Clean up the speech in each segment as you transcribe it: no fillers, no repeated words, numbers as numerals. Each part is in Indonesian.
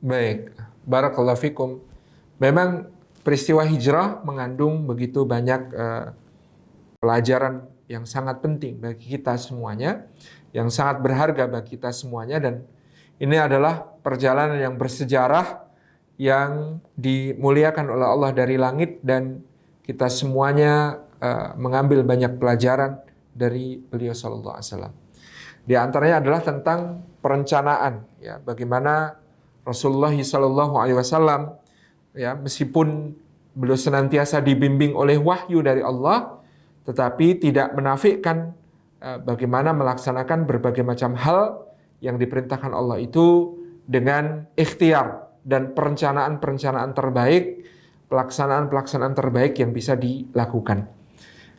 Baik, barakallahu fikum. Memang peristiwa hijrah mengandung begitu banyak pelajaran yang sangat penting bagi kita semuanya, yang sangat berharga bagi kita semuanya, dan ini adalah perjalanan yang bersejarah yang dimuliakan oleh Allah dari langit, dan kita semuanya mengambil banyak pelajaran dari beliau sallallahu alaihi wasallam. Di antaranya adalah tentang perencanaan, ya, bagaimana Rasulullah sallallahu alaihi wasallam, ya, meskipun beliau senantiasa dibimbing oleh wahyu dari Allah, tetapi tidak menafikan bagaimana melaksanakan berbagai macam hal yang diperintahkan Allah itu dengan ikhtiar dan perencanaan-perencanaan terbaik, pelaksanaan-pelaksanaan terbaik yang bisa dilakukan.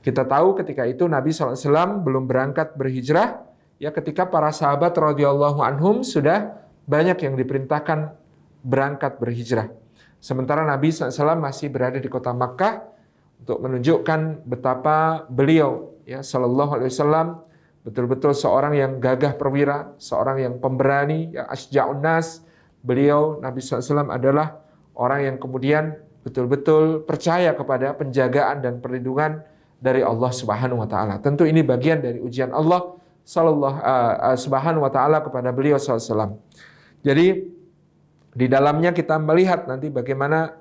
Kita tahu ketika itu Nabi SAW belum berangkat berhijrah, ya, ketika para sahabat radhiyallahu anhum sudah banyak yang diperintahkan berangkat berhijrah. Sementara Nabi SAW masih berada di kota Makkah untuk menunjukkan betapa beliau, ya, Sallallahu Alaihi Wasallam, betul-betul seorang yang gagah perwira, seorang yang pemberani, ya, asja'un nas. Beliau, Nabi SAW, adalah orang yang kemudian betul-betul percaya kepada penjagaan dan perlindungan dari Allah Subhanahu wa taala. Tentu ini bagian dari ujian Allah Subhanahu wa taala kepada beliau SAW. Jadi di dalamnya kita melihat nanti bagaimana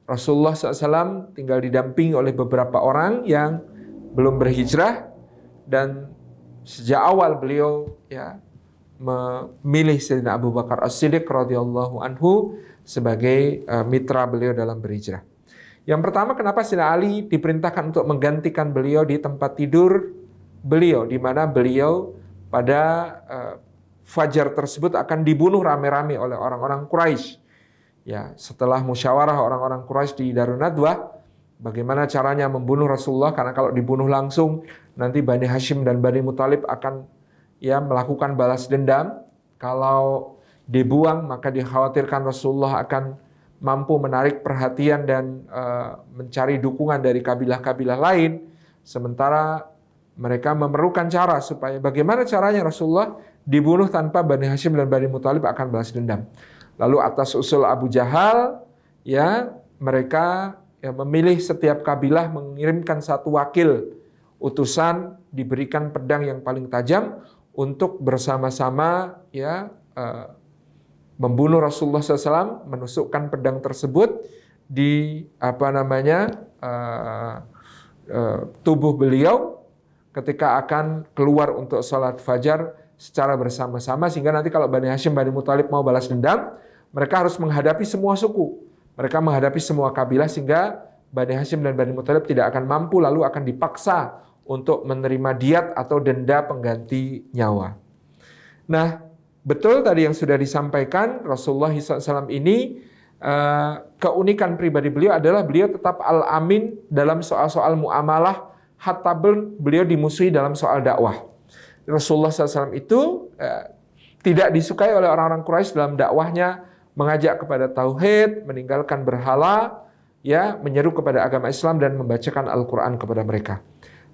Rasulullah SAW tinggal didampingi oleh beberapa orang yang belum berhijrah, dan sejak awal beliau, ya, memilih Sayyidina Abu Bakar As-Siddiq radhiyallahu anhu sebagai mitra beliau dalam berhijrah. Yang pertama, kenapa Sayyidina Ali diperintahkan untuk menggantikan beliau di tempat tidur beliau, di mana beliau pada fajar tersebut akan dibunuh rame-rame oleh orang-orang Quraisy. Ya, setelah musyawarah orang-orang Quraisy di Darun Nadwah, bagaimana caranya membunuh Rasulullah, karena kalau dibunuh langsung nanti Bani Hashim dan Bani Muthalib akan, ya, melakukan balas dendam. Kalau dibuang maka dikhawatirkan Rasulullah akan mampu menarik perhatian dan mencari dukungan dari kabilah-kabilah lain. Sementara mereka memerlukan cara supaya bagaimana caranya Rasulullah dibunuh tanpa Bani Hashim dan Bani Muthalib akan balas dendam. Lalu atas usul Abu Jahal, ya, mereka, ya, memilih setiap kabilah mengirimkan satu wakil utusan, diberikan pedang yang paling tajam untuk bersama-sama, ya, membunuh Rasulullah SAW, menusukkan pedang tersebut di tubuh beliau ketika akan keluar untuk sholat fajar secara bersama-sama, sehingga nanti kalau Bani Hashim, Bani Muthalib mau balas dendam, mereka harus menghadapi semua suku, mereka menghadapi semua kabilah, sehingga Bani Hashim dan Bani Muthalib tidak akan mampu, lalu akan dipaksa untuk menerima diat atau denda pengganti nyawa. Nah, betul tadi yang sudah disampaikan, Rasulullah SAW ini keunikan pribadi beliau adalah beliau tetap al-amin dalam soal-soal muamalah, hatta beliau dimusuhi dalam soal dakwah. Rasulullah SAW itu tidak disukai oleh orang-orang Quraisy dalam dakwahnya, mengajak kepada tauhid, meninggalkan berhala, ya, menyeru kepada agama Islam dan membacakan Al-Quran kepada mereka.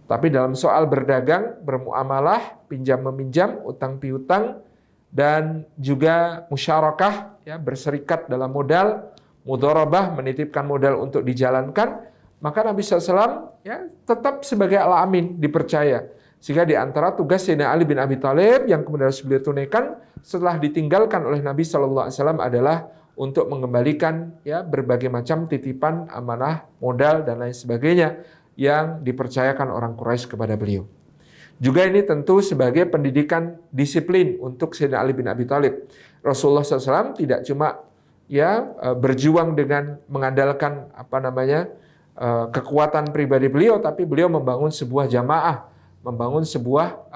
Tapi dalam soal berdagang, bermuamalah, pinjam-meminjam, utang piutang, dan juga musyarakah, ya, berserikat dalam modal, mudharabah, menitipkan modal untuk dijalankan, maka Nabi SAW, ya, tetap sebagai al-amin, dipercaya. Sehingga di antara tugas Sayyidina Ali bin Abi Thalib yang kemudian harus beliau tunaikan setelah ditinggalkan oleh Nabi SAW adalah untuk mengembalikan, ya, berbagai macam titipan, amanah, modal, dan lain sebagainya yang dipercayakan orang Quraisy kepada beliau. Juga ini tentu sebagai pendidikan disiplin untuk Sayyidina Ali bin Abi Thalib. Rasulullah SAW tidak cuma, ya, berjuang dengan mengandalkan kekuatan pribadi beliau, tapi beliau membangun sebuah jamaah, membangun sebuah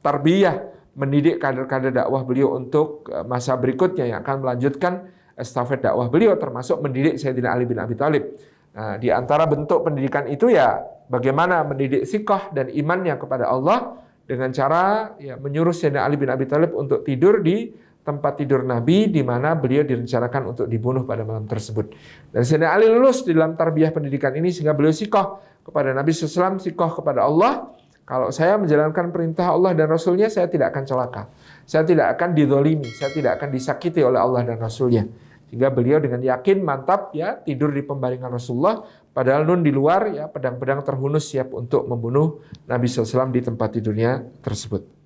tarbiyah, mendidik kader-kader dakwah beliau untuk masa berikutnya yang akan melanjutkan estafet dakwah beliau, termasuk mendidik Sayyidina Ali bin Abi Thalib. Nah, di antara bentuk pendidikan itu, ya, bagaimana mendidik siqah dan imannya kepada Allah dengan cara, ya, menyuruh Sayyidina Ali bin Abi Thalib untuk tidur di tempat tidur Nabi di mana beliau direncanakan untuk dibunuh pada malam tersebut. Dan Sayyidina Ali lulus di dalam tarbiyah pendidikan ini sehingga beliau siqah kepada Nabi SAW, siqah kepada Allah. Kalau saya menjalankan perintah Allah dan Rasulnya, saya tidak akan celaka. Saya tidak akan dizalimi, saya tidak akan disakiti oleh Allah dan Rasulnya. Sehingga beliau dengan yakin mantap ya tidur di pembaringan Rasulullah, padahal Nun di luar ya pedang-pedang terhunus siap untuk membunuh Nabi SAW di tempat tidurnya tersebut.